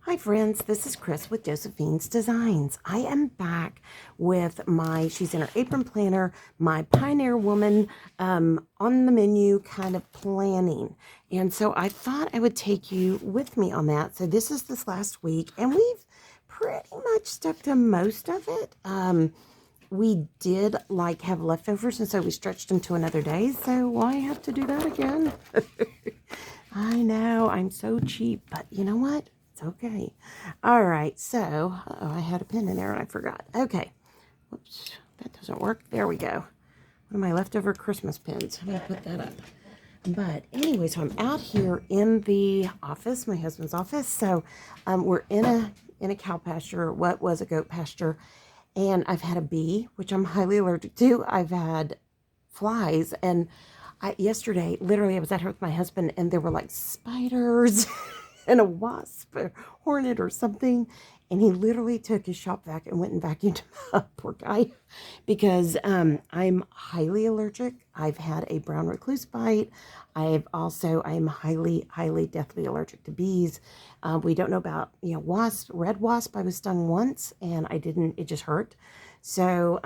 Hi friends, this is Chris with Josephine's Designs. I am back with she's in her apron planner, my Pioneer Woman on the menu kind of planning. And so I thought I would take you with me on that. So this is this last week and we've pretty much stuck to most of it. We did have leftovers and so we stretched them to another day. So why have to do that again? I know, I'm so cheap, but you know what? It's okay. All right, so I had a pen in there and I forgot. Okay, whoops, that doesn't work. There we go. One of my leftover Christmas pins. I'm gonna put that up. But anyway, so I'm out here in the office, my husband's office. So we're in a cow pasture, what was a goat pasture, and I've had a bee, which I'm highly allergic to. I've had flies, and yesterday, literally, I was out here with my husband, and there were like spiders and a wasp or hornet or something. And he literally took his shop vac and went and vacuumed him up, poor guy, because I'm highly allergic. I've had a brown recluse bite. I'm highly, highly deathly allergic to bees. We don't know about, wasp, red wasp. I was stung once and it just hurt. So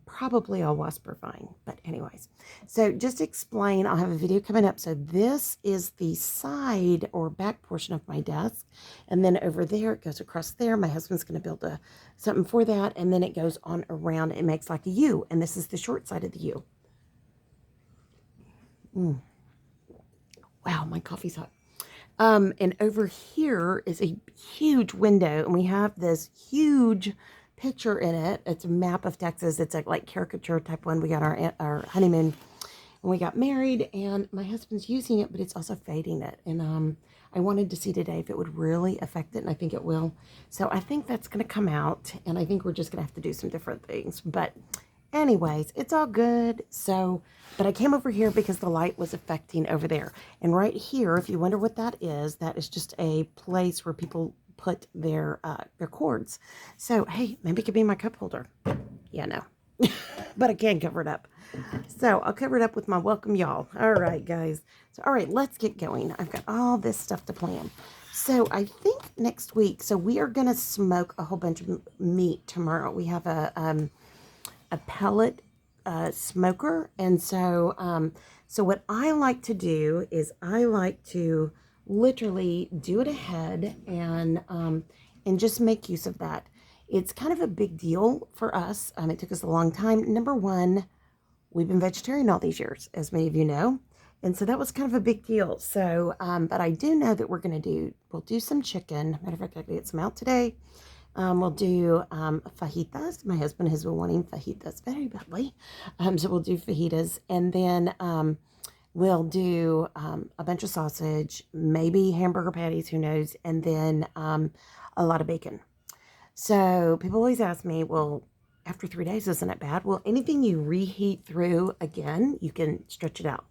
probably all wasps are fine. But anyways, so just explain, I'll have a video coming up. So this is the side or back portion of my desk. And then over there, it goes across there. My husband's going to build something for that. And then it goes on around. It makes like a U. And this is the short side of the U. Wow, my coffee's hot. And over here is a huge window. And we have this huge picture in it. It's a map of Texas. It's a like caricature type one. We got our honeymoon when we got married, and my husband's using it, but it's also fading it. And I wanted to see today if it would really affect it, and I think it will. So I think that's going to come out, and I think we're just going to have to do some different things. But anyways, it's all good. So, but I came over here because the light was affecting over there. And right here, if you wonder what that is just a place where people put their cords. So, hey, maybe it could be my cup holder. Yeah, no. But I can't cover it up. So I'll cover it up with my welcome y'all. All right, guys. So, all right, let's get going. I've got all this stuff to plan. So I think next week, so we are going to smoke a whole bunch of meat tomorrow. We have a pellet smoker. And so, so what I like to do is I like to literally do it ahead and just make use of that. It's kind of a big deal for us. It took us a long time. Number one, we've been vegetarian all these years, as many of you know. And so that was kind of a big deal. So, but I do know that we'll do some chicken. Matter of fact, I can get some out today. We'll do fajitas. My husband has been wanting fajitas very badly. So we'll do fajitas. And then we'll do a bunch of sausage, maybe hamburger patties, who knows, and then a lot of bacon. So people always ask me, well, after 3 days, isn't it bad? Well, anything you reheat through again, you can stretch it out.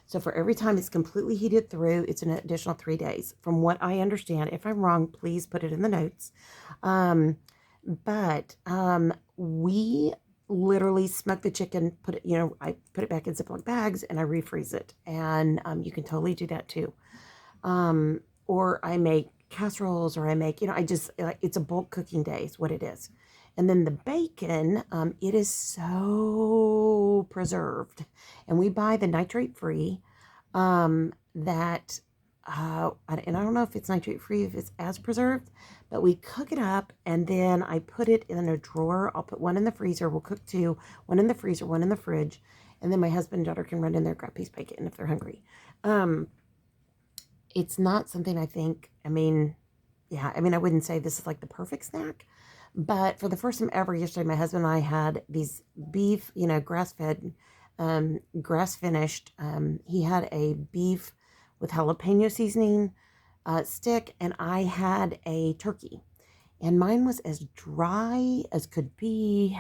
So for every time it's completely heated through, it's an additional 3 days. From what I understand, if I'm wrong, please put it in the notes. But we literally smoke the chicken, I put it back in Ziploc bags and I refreeze it. And you can totally do that too. Or I make casseroles, or I make, it's a bulk cooking day is what it is. And then the bacon, it is so preserved. And we buy the nitrate free and I don't know if it's nitrate free, if it's as preserved, but we cook it up and then I put it in a drawer. I'll put one in the freezer. We'll cook two, one in the freezer, one in the fridge. And then my husband and daughter can run in there, grab a piece of bacon if they're hungry. It's not something I wouldn't say this is like the perfect snack, but for the first time ever yesterday, my husband and I had these beef, grass-fed, grass-finished. He had a beef with jalapeno seasoning stick, and I had a turkey. And mine was as dry as could be.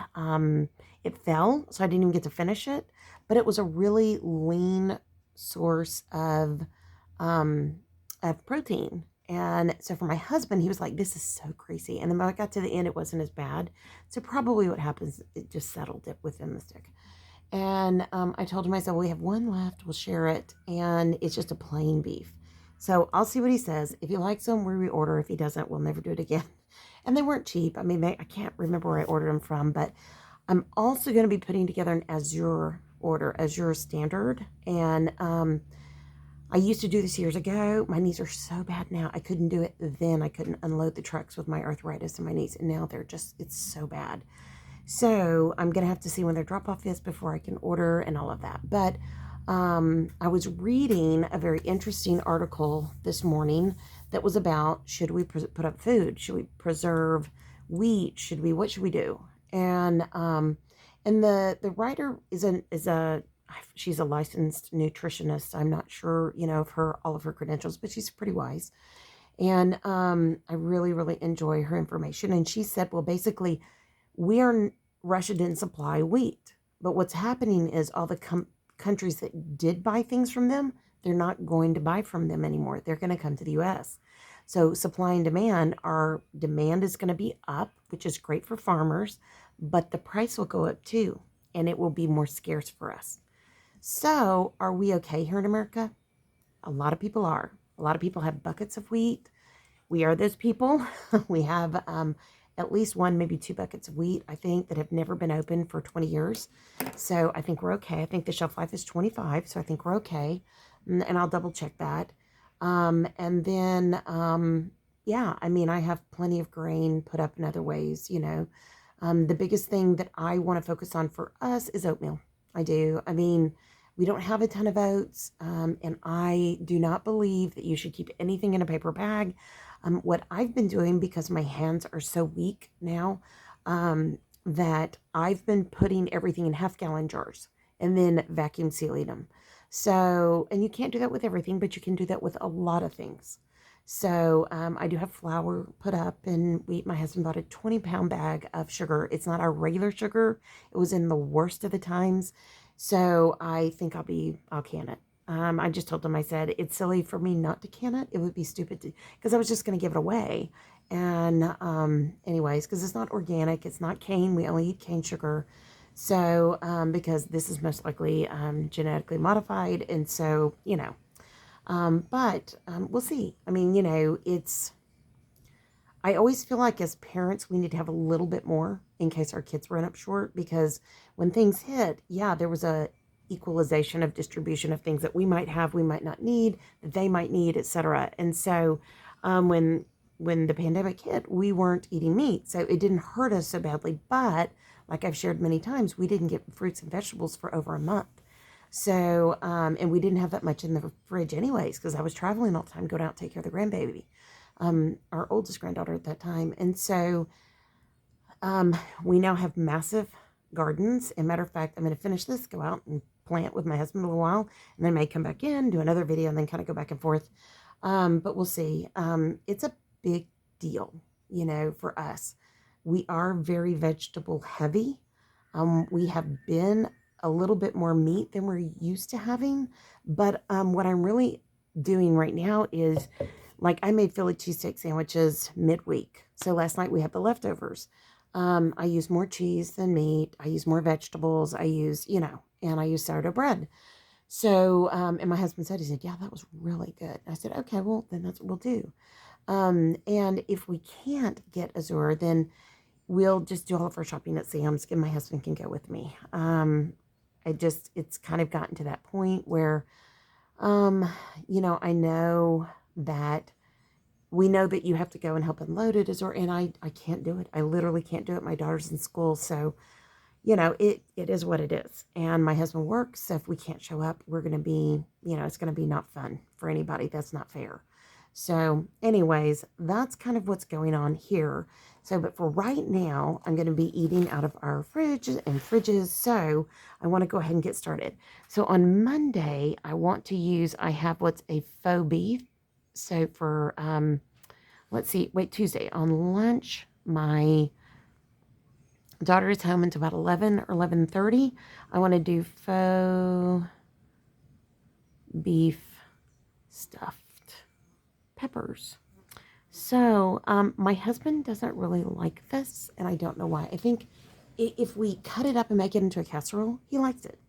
It fell, so I didn't even get to finish it, but it was a really lean source of protein. And so for my husband, he was like, this is so crazy. And then when I got to the end, it wasn't as bad. So probably what happens, it just settled it within the stick. And I told him, I said, well, we have one left. We'll share it. And it's just a plain beef. So I'll see what he says. If he likes them, we reorder. If he doesn't, we'll never do it again. And they weren't cheap. I mean, I can't remember where I ordered them from, but I'm also going to be putting together an Azure order, Azure standard. And I used to do this years ago. My knees are so bad now. I couldn't do it then. I couldn't unload the trucks with my arthritis in my knees. And now they're just, it's so bad. So I'm going to have to see when their drop off is before I can order and all of that. But I was reading a very interesting article this morning that was about, should we put up food? Should we preserve wheat? What should we do? And the writer she's a licensed nutritionist. I'm not sure, of all of her credentials, but she's pretty wise. And I really, really enjoy her information. And she said, well, basically, Russia didn't supply wheat, but what's happening is all the countries that did buy things from them, they're not going to buy from them anymore. They're going to come to the U.S. So supply and demand, our demand is going to be up, which is great for farmers, but the price will go up too, and it will be more scarce for us. So are we okay here in America? A lot of people are. A lot of people have buckets of wheat. We are those people. We have at least one, maybe two buckets of wheat, I think, that have never been opened for 20 years. So I think we're okay. I think the shelf life is 25, so I think we're okay. And I'll double check that. And then, yeah, I mean, I have plenty of grain put up in other ways, The biggest thing that I want to focus on for us is oatmeal. I do. I mean, we don't have a ton of oats, and I do not believe that you should keep anything in a paper bag. What I've been doing, because my hands are so weak now, that I've been putting everything in half-gallon jars and then vacuum sealing them. So, and you can't do that with everything, but you can do that with a lot of things. So I do have flour put up, and my husband bought a 20-pound bag of sugar. It's not our regular sugar. It was in the worst of the times. So I think I'll can it. I just told him, I said, it's silly for me not to can it. It would be stupid because I was just going to give it away. And anyways, because it's not organic, it's not cane. We only eat cane sugar. So because this is most likely genetically modified. And so, but we'll see. I mean, I always feel like as parents, we need to have a little bit more in case our kids run up short, because when things hit, yeah, there was a equalization of distribution of things that we might have, we might not need, that they might need, etc. And so when the pandemic hit, we weren't eating meat, so it didn't hurt us so badly. But like I've shared many times, we didn't get fruits and vegetables for over a month. So, and we didn't have that much in the fridge anyways, because I was traveling all the time, going out and take care of the grandbaby, our oldest granddaughter at that time. And so we now have massive gardens. And matter of fact, I'm going to finish this, go out and plant with my husband a little while, and then I may come back in, do another video, and then kind of go back and forth. But we'll see. It's a big deal, for us. We are very vegetable heavy. We have been a little bit more meat than we're used to having. But what I'm really doing right now is, like, I made Philly cheesesteak sandwiches midweek. So last night we had the leftovers. I use more cheese than meat. I use more vegetables. I use, and I use sourdough bread. So, and my husband said, he said, yeah, that was really good. I said, okay, well, then that's what we'll do. And if we can't get Azure, then we'll just do all of our shopping at Sam's, and my husband can go with me. It's kind of gotten to that point where, I know that we know that you have to go and help unload it, and I can't do it. I literally can't do it. My daughter's in school, so, it is what it is. And my husband works, so if we can't show up, we're going to be, it's going to be not fun for anybody. That's not fair. So anyways, that's kind of what's going on here. So, but for right now, I'm going to be eating out of our fridge and fridges. So I want to go ahead and get started. So on Monday, I have what's a faux beef. So for, Tuesday on lunch, my daughter is home until about 11 or 11:30. I want to do faux beef stuffed peppers. So my husband doesn't really like this, and I don't know why. I think if we cut it up and make it into a casserole, he likes it.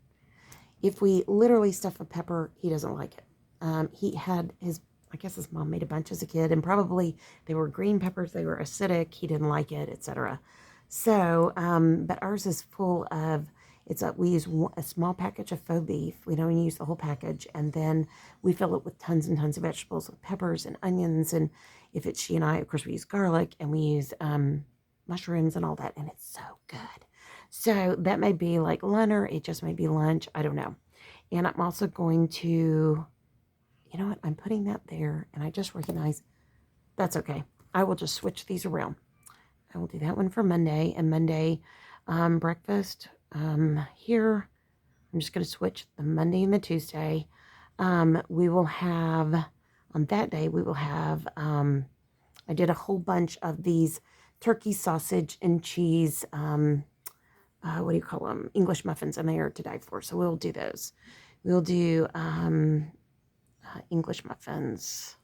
If we literally stuff a pepper, he doesn't like it. He had his I guess his mom made a bunch as a kid, and probably they were green peppers. They were acidic. He didn't like it, etc. So, but ours is full of. We use a small package of faux beef. We don't use the whole package, and then we fill it with tons and tons of vegetables, with peppers and onions, and if it's she and I, of course, we use garlic, and we use mushrooms and all that, and it's so good. So that may be like lunch, or it just may be lunch. I don't know. And I'm also going to, you know what? I'm putting that there, and I just recognize that's okay. I will just switch these around. I will do that one for Monday, and Monday breakfast here. I'm just going to switch the Monday and the Tuesday. We will have, on that day, we will have, I did a whole bunch of these turkey sausage and cheese, what do you call them? English muffins, and they are to die for. So we'll do those. We'll do English muffins.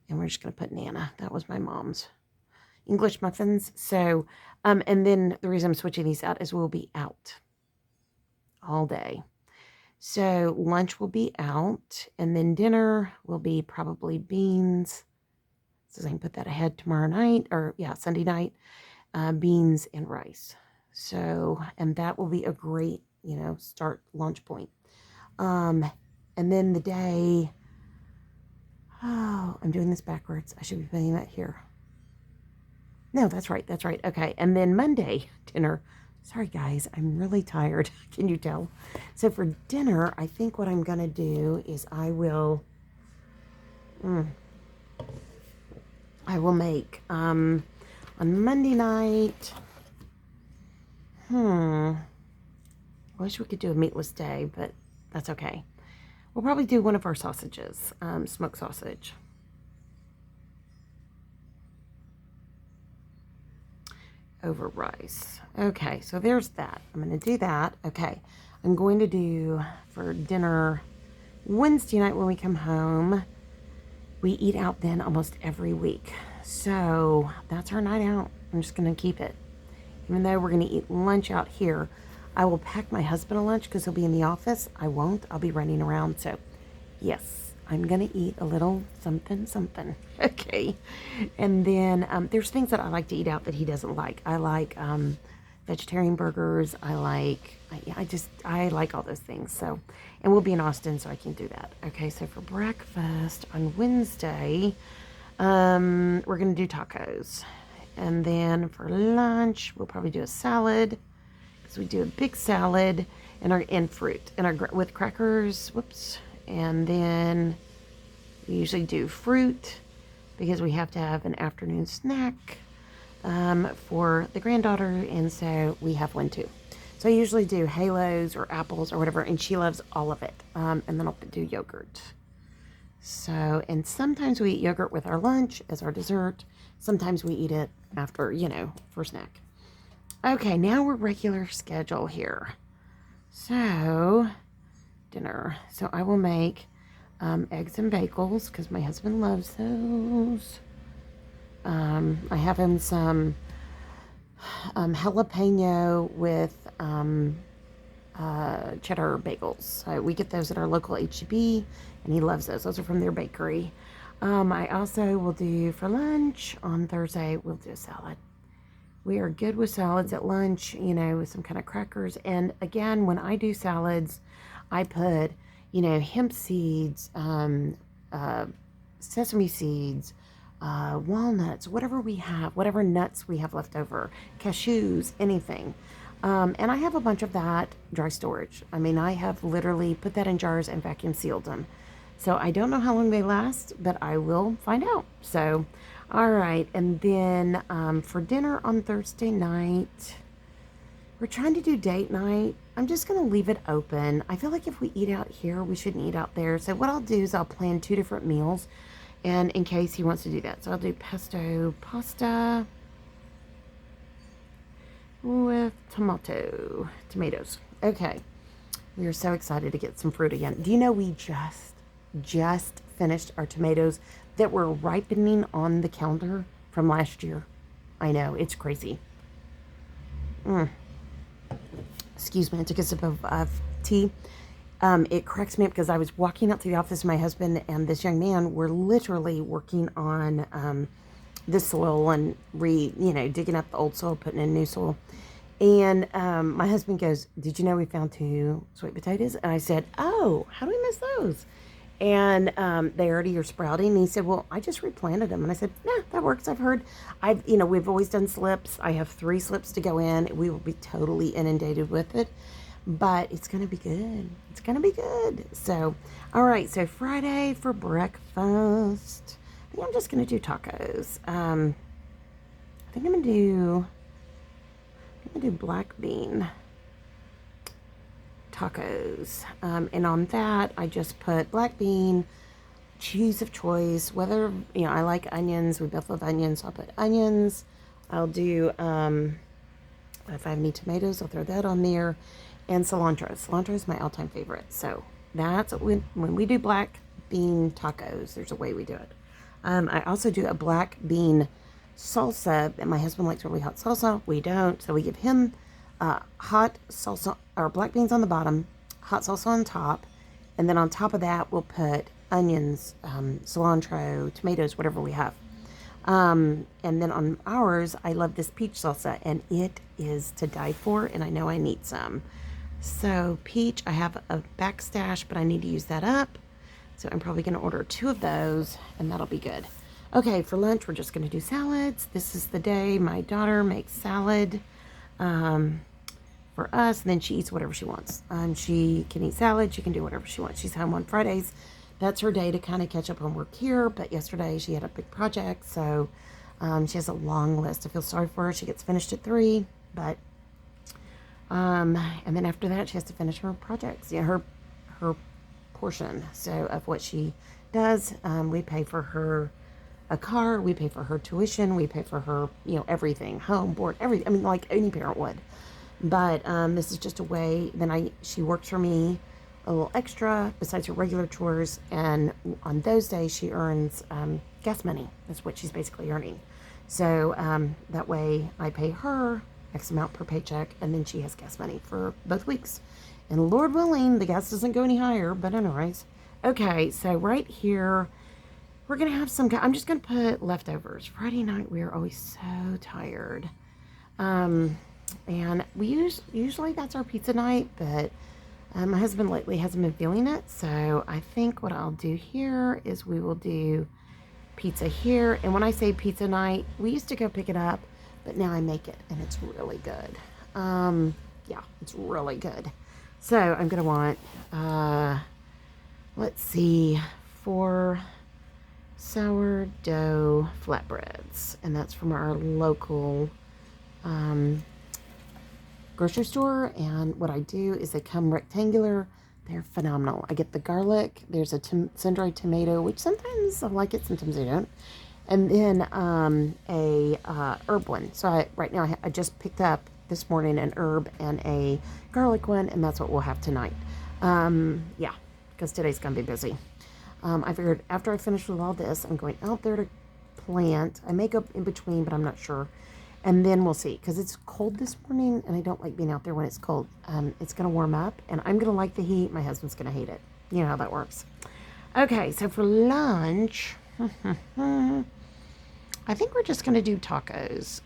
And we're just going to put Nana. That was my mom's. English muffins. So, and then the reason I'm switching these out is we'll be out all day. So lunch will be out, and then dinner will be probably beans. So I can put that ahead tomorrow night, or yeah, Sunday night, beans and rice. So, and that will be a great, start launch point. And then the day, I'm doing this backwards. I should be putting that here. No, that's right. Okay. And then Monday dinner. Sorry, guys. I'm really tired. Can you tell? So for dinner, I think what I'm going to do is I will make, on Monday night, I wish we could do a meatless day, but that's okay. We'll probably do one of our sausages, smoked sausage. Over rice. Okay, so there's that. I'm going to do that. Okay, I'm going to do for dinner Wednesday night when we come home. We eat out then almost every week. So that's our night out. I'm just going to keep it. Even though we're going to eat lunch out here, I will pack my husband a lunch because he'll be in the office. I won't. I'll be running around. So yes, I'm going to eat a little something. Okay. And then there's things that I like to eat out that he doesn't like. I like vegetarian burgers. I like all those things. So, and we'll be in Austin, so I can do that. Okay. So for breakfast on Wednesday, we're going to do tacos. And then for lunch, we'll probably do a salad. So we do a big salad and fruit with crackers. Whoops. And then we usually do fruit because we have to have an afternoon snack for the granddaughter, and so we have one too. So I usually do halos or apples or whatever, and she loves all of it. And then I'll do yogurt. So, and sometimes we eat yogurt with our lunch as our dessert. Sometimes we eat it after, for snack. Okay, now we're regular schedule here. So, dinner. So I will make eggs and bagels because my husband loves those. I have him some jalapeno with cheddar bagels. We get those at our local H-E-B, and he loves those. Those are from their bakery. I also will do for lunch on Thursday, we'll do a salad. We are good with salads at lunch, with some kind of crackers. And again, when I do salads, I put, hemp seeds, sesame seeds, walnuts, whatever nuts we have left over, cashews, anything. And I have a bunch of that dry storage. I have literally put that in jars and vacuum sealed them. So I don't know how long they last, but I will find out. So, all right. And then for dinner on Thursday night, we're trying to do date night. I'm just going to leave it open. I feel like if we eat out here, we shouldn't eat out there. So what I'll do is I'll plan 2 different meals, and in case he wants to do that. So I'll do pesto pasta with tomatoes. Okay. We are so excited to get some fruit again. Do you know we just finished our tomatoes that were ripening on the counter from last year? I know, it's crazy. Excuse me, I took a sip of tea. It cracks me up because I was walking out to the office. My husband and this young man were literally working on the soil and digging up the old soil, putting in new soil. And my husband goes, "Did you know we found 2 sweet potatoes?" And I said, "Oh, how do we miss those?" And they already are sprouting. And he said, "Well, I just replanted them." And I said, "Yeah, that works. I've heard. We've always done slips. I have 3 slips to go in. We will be totally inundated with it, but it's gonna be good. It's gonna be good." So, all right. So Friday for breakfast, I think I'm just gonna do tacos. I think I'm gonna do black bean tacos. And on that, I just put black bean, cheese of choice. Whether, I like onions. We both love onions. So I'll put onions. I'll do, if I have any tomatoes, I'll throw that on there. And cilantro. Cilantro is my all-time favorite. So that's when we do black bean tacos, there's a way we do it. I also do a black bean salsa, and my husband likes really hot salsa. We don't, so we give him hot salsa or black beans on the bottom, hot salsa on top, and then on top of that we'll put onions, cilantro, tomatoes, whatever we have. And then on ours, I love this peach salsa, and it is to die for, and I know I need some. So peach, I have a backstash, but I need to use that up. So I'm probably going to order 2 of those, and that'll be good. Okay, for lunch, we're just going to do salads. This is the day my daughter makes salad for us, and then she eats whatever she wants. She can eat salad. She can do whatever she wants. She's home on Fridays. That's her day to kind of catch up on work here, but yesterday she had a big project, so she has a long list. I feel sorry for her. She gets finished at 3, but and then after that, she has to finish her projects, her portion. So of what she does, we pay for her a car, we pay for her tuition, we pay for her, everything, home, board, everything. I mean, like any parent would. But this is just a way. Then she works for me a little extra besides her regular chores, and on those days she earns gas money. That's what she's basically earning. So that way I pay her X amount per paycheck, and then she has gas money for both weeks. And Lord willing, the gas doesn't go any higher, but anyways. Okay, so right here, we're going to have I'm just going to put leftovers. Friday night, we are always so tired. And we usually that's our pizza night, but my husband lately hasn't been feeling it. So I think what I'll do here is we will do pizza here. And when I say pizza night, we used to go pick it up, but now I make it, and it's really good. Yeah, it's really good. So I'm going to want, let's see, 4 sourdough flatbreads. And that's from our local grocery store. And what I do is they come rectangular. They're phenomenal. I get the garlic. There's a sun-dried tomato, which sometimes I like it, sometimes I don't. And then a herb one. So right now I just picked up this morning an herb and a garlic one, and that's what we'll have tonight. Yeah, because today's gonna be busy. I figured after I finish with all this, I'm going out there to plant. I may go in between, but I'm not sure. And then we'll see, because it's cold this morning, and I don't like being out there when it's cold. It's gonna warm up, and I'm gonna like the heat. My husband's gonna hate it. You know how that works. Okay, so for lunch, I think we're just gonna do tacos.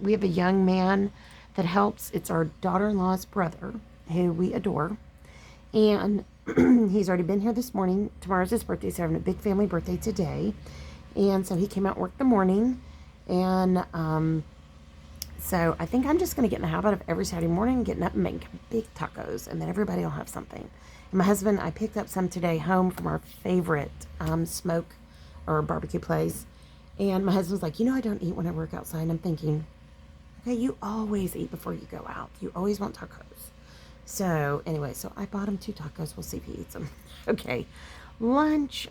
We have a young man that helps. It's our daughter-in-law's brother, who we adore. And he's already been here this morning. Tomorrow's his birthday, so we're having a big family birthday today. And so he came out and worked the morning. And so I think I'm just going to get in the habit of every Saturday morning getting up and making big tacos. And then everybody will have something. And my husband, I picked up some today home from our favorite smoke or barbecue place. And my husband's like, I don't eat when I work outside. And I'm thinking, okay, you always eat before you go out. You always want tacos. So anyway, so I bought him 2 tacos. We'll see if he eats them. Okay. Lunch.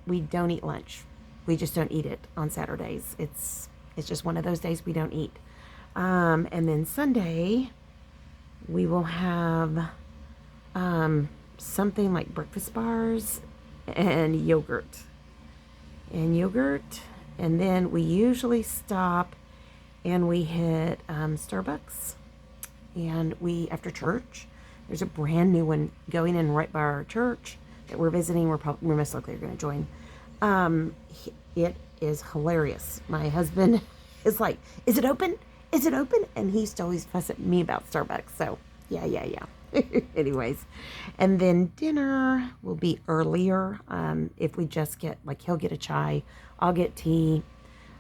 We don't eat lunch. We just don't eat it on Saturdays. It's just one of those days we don't eat. And then Sunday, we will have something like breakfast bars and yogurt. And then we usually stop and we hit Starbucks. And after church, There's a brand new one going in right by our church that we're visiting. We're most likely going to join. It is hilarious. My husband is like, "Is it open? Is it open?" And he used to always fuss at me about Starbucks. So yeah. Anyways, and then dinner will be earlier. If we just get, like, he'll get a chai, I'll get tea.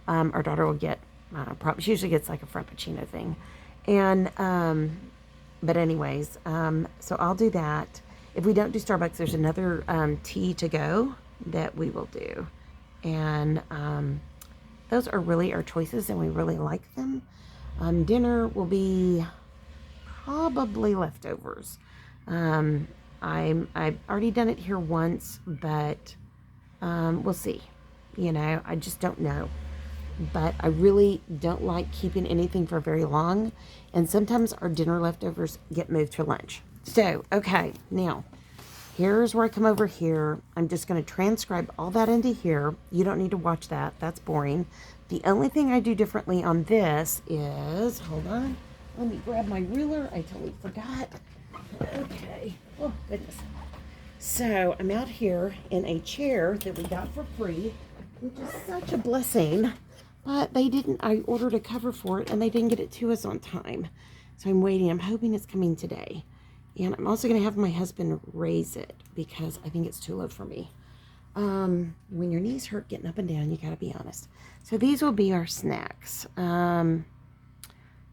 Our daughter will get, she usually gets like a frappuccino thing. And, but anyways, so I'll do that. If we don't do Starbucks, there's another tea to go that we will do. And those are really our choices, and we really like them. Dinner will be probably leftovers. I've already done it here once, but we'll see. I just don't know. But I really don't like keeping anything for very long, and sometimes our dinner leftovers get moved to lunch. So, okay, now here's where I come over here. I'm just going to transcribe all that into here. You don't need to watch that. That's boring. The only thing I do differently on this is, hold on, let me grab my ruler. I totally forgot. Okay. Oh, goodness. So I'm out here in a chair that we got for free, which is such a blessing. But I ordered a cover for it, and they didn't get it to us on time. So I'm waiting. I'm hoping it's coming today. And I'm also going to have my husband raise it because I think it's too low for me. When your knees hurt getting up and down, you got to be honest. So these will be our snacks.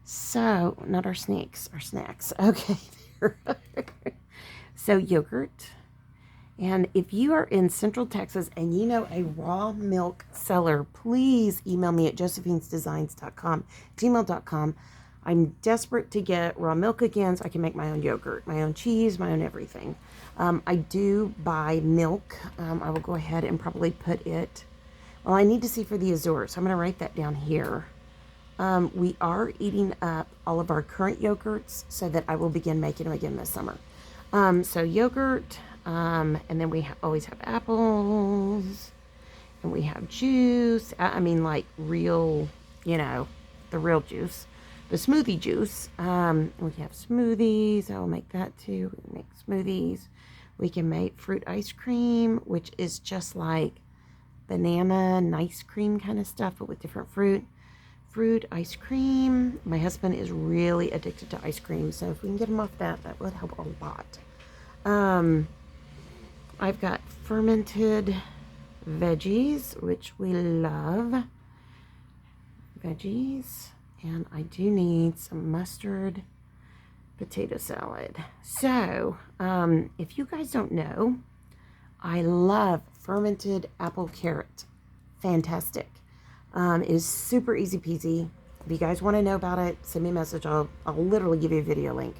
So, not our snakes, our snacks. Okay. So yogurt. And if you are in Central Texas and you know a raw milk seller, please email me at josephinesdesigns.com, gmail.com. I'm desperate to get raw milk again so I can make my own yogurt, my own cheese, my own everything. I do buy milk. I will go ahead and probably put it, well, I need to see for the Azores, so I'm going to write that down here. We are eating up all of our current yogurts so that I will begin making them again this summer. So yogurt, and then we always have apples, and we have juice. I mean, like real, the real juice, the smoothie juice. We have smoothies. I'll make that too. We make smoothies. We can make fruit ice cream, which is just like banana and ice cream kind of stuff, but with different fruit. Fruit ice cream. My husband is really addicted to ice cream, so if we can get him off that, that would help a lot. I've got fermented veggies, which we love. Veggies. And I do need some mustard potato salad. So, if you guys don't know, I love fermented apple carrot. Fantastic. It is super easy peasy. If you guys want to know about it, send me a message. I'll literally give you a video link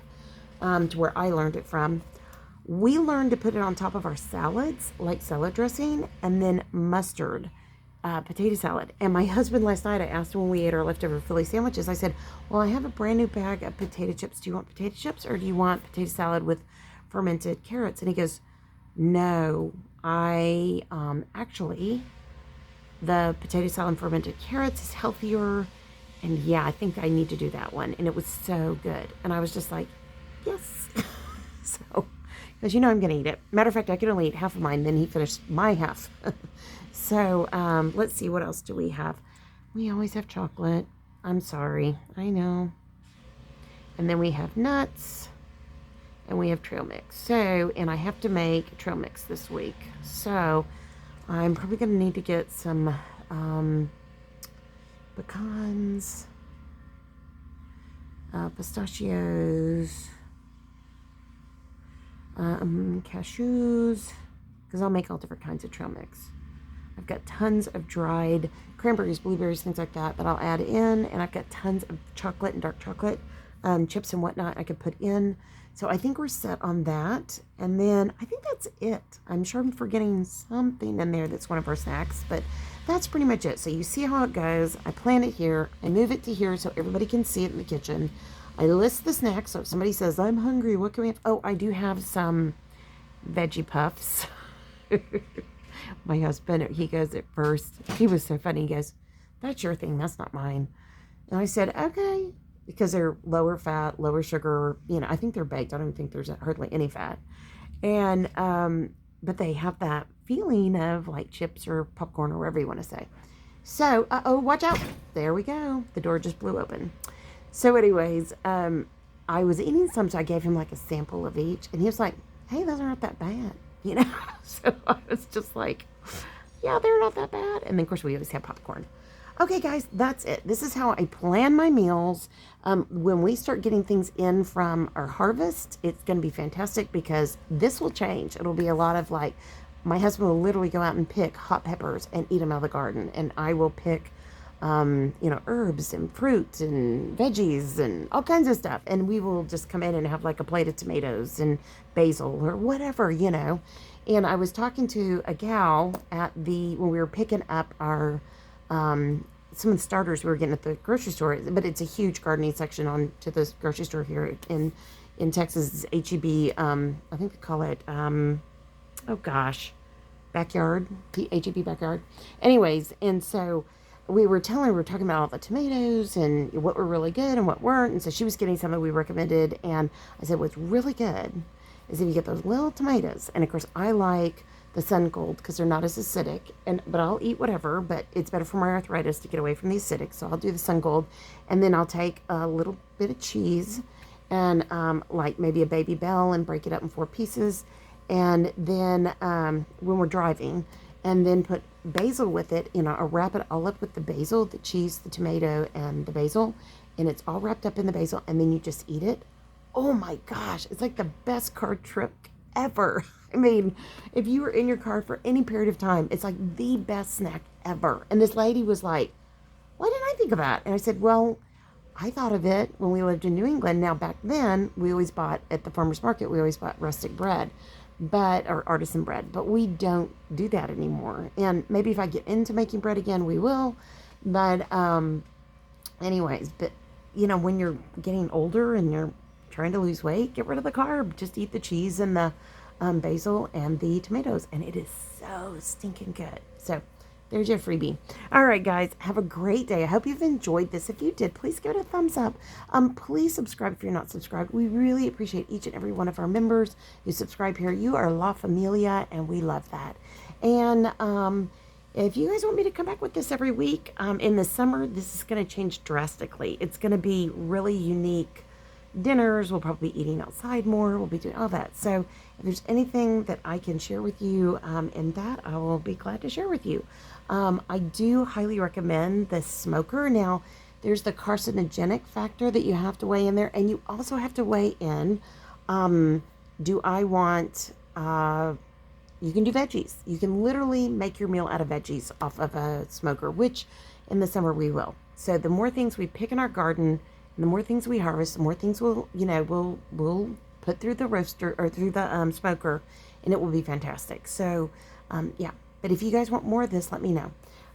to where I learned it from. We learned to put it on top of our salads, like salad dressing, and then mustard potato salad. And my husband last night, I asked him when we ate our leftover Philly sandwiches, I said, well, I have a brand new bag of potato chips. Do you want potato chips or do you want potato salad with fermented carrots? And he goes, no, I actually, the potato salad and fermented carrots is healthier. And yeah, I think I need to do that one. And it was so good. And I was just like, yes. So, because I'm going to eat it. Matter of fact, I could only eat half of mine. Then he finished my half. So, let's see. What else do we have? We always have chocolate. I'm sorry. I know. And then we have nuts. And we have trail mix. So, and I have to make trail mix this week. So, I'm probably going to need to get some pecans, pistachios, cashews, because I'll make all different kinds of trail mix. I've got tons of dried cranberries, blueberries, things like that I'll add in, and I've got tons of chocolate and dark chocolate chips and whatnot I could put in. So I think we're set on that, and then I think that's it. I'm sure I'm forgetting something in there that's one of our snacks, but that's pretty much it. So you see how it goes. I plan it here. I move it to here so everybody can see it in the kitchen. I list the snacks, so if somebody says, I'm hungry, what can we have? Oh, I do have some veggie puffs. My husband, he goes at first, he was so funny, he goes, that's your thing, that's not mine. And I said, okay. because they're lower fat, lower sugar. I think they're baked. I don't think there's hardly any fat. And, but they have that feeling of like chips or popcorn or whatever you want to say. So, watch out. There we go. The door just blew open. So anyways, I was eating some, so I gave him like a sample of each. And he was like, hey, those aren't that bad. So I was just like, yeah, they're not that bad. And then, of course, we always have popcorn. Okay, guys, that's it. This is how I plan my meals. When we start getting things in from our harvest, it's going to be fantastic because this will change. It'll be a lot of like, my husband will literally go out and pick hot peppers and eat them out of the garden. And I will pick, herbs and fruit and veggies and all kinds of stuff. And we will just come in and have like a plate of tomatoes and basil or whatever. And I was talking to a gal when we were picking up our, some of the starters we were getting at the grocery store, but it's a huge gardening section on to the grocery store here in Texas. It's HEB, I think they call it, backyard, HEB backyard. Anyways, and so we were talking about all the tomatoes and what were really good and what weren't. And so she was getting some that we recommended. And I said, what's really good is if you get those little tomatoes. And of course, I like the Sun Gold because they're not as acidic. But I'll eat whatever, but it's better for my arthritis to get away from the acidic. So I'll do the Sun Gold. And then I'll take a little bit of cheese and like maybe a Baby Bell and break it up in 4 pieces. And then when we're driving, and then put basil with it, I'll wrap it all up with the basil, the cheese, the tomato, and the basil. And it's all wrapped up in the basil, and then you just eat it. Oh my gosh, it's like the best car trip ever. I mean, if you were in your car for any period of time, it's like the best snack ever. And this lady was like, why didn't I think of that? And I said, well, I thought of it when we lived in New England. Now, back then, we always bought at the farmer's market, we always bought rustic bread. Or artisan bread, but we don't do that anymore. And maybe if I get into making bread again, we will. But anyways, when you're getting older and you're trying to lose weight, get rid of the carb. Just eat the cheese and the basil and the tomatoes, and it is so stinking good. So there's your freebie. All right, guys, have a great day. I hope you've enjoyed this. If you did, please give it a thumbs up. Please subscribe if you're not subscribed. We really appreciate each and every one of our members who subscribe here. You are La Familia, and we love that. And if you guys want me to come back with this every week, in the summer, this is going to change drastically. It's going to be really unique dinners. We'll probably be eating outside more. We'll be doing all that. So if there's anything that I can share with you in that, I will be glad to share with you. I do highly recommend the smoker. Now, there's the carcinogenic factor that you have to weigh in there, and you also have to weigh in, do I want, you can do veggies. You can literally make your meal out of veggies off of a smoker, which in the summer we will. So the more things we pick in our garden, and the more things we harvest, the more things we'll put through the roaster or through the smoker, and it will be fantastic. So, yeah. But if you guys want more of this, let me know.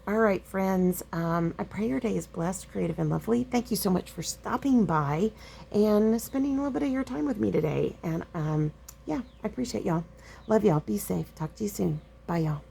All right, friends. I pray your day is blessed, creative, and lovely. Thank you so much for stopping by and spending a little bit of your time with me today. And yeah, I appreciate y'all. Love y'all. Be safe. Talk to you soon. Bye, y'all.